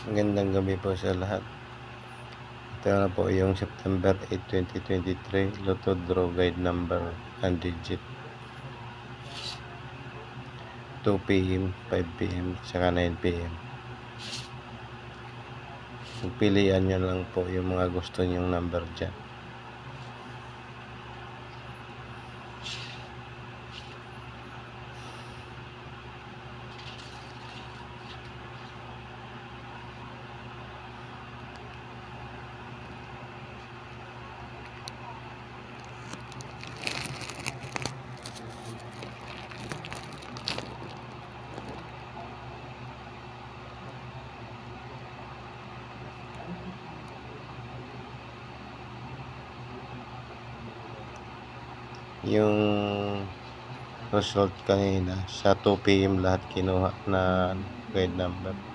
Magandang gabi po sa lahat. Ito na po yung September 8, 2023 Lotto Draw Guide number and digit 2 PM, 5 PM, saka 9 PM. Pilihan nyo lang po yung mga gusto nyong number dyan. Yung result kanina sa 2 PM lahat kinuha na guide number.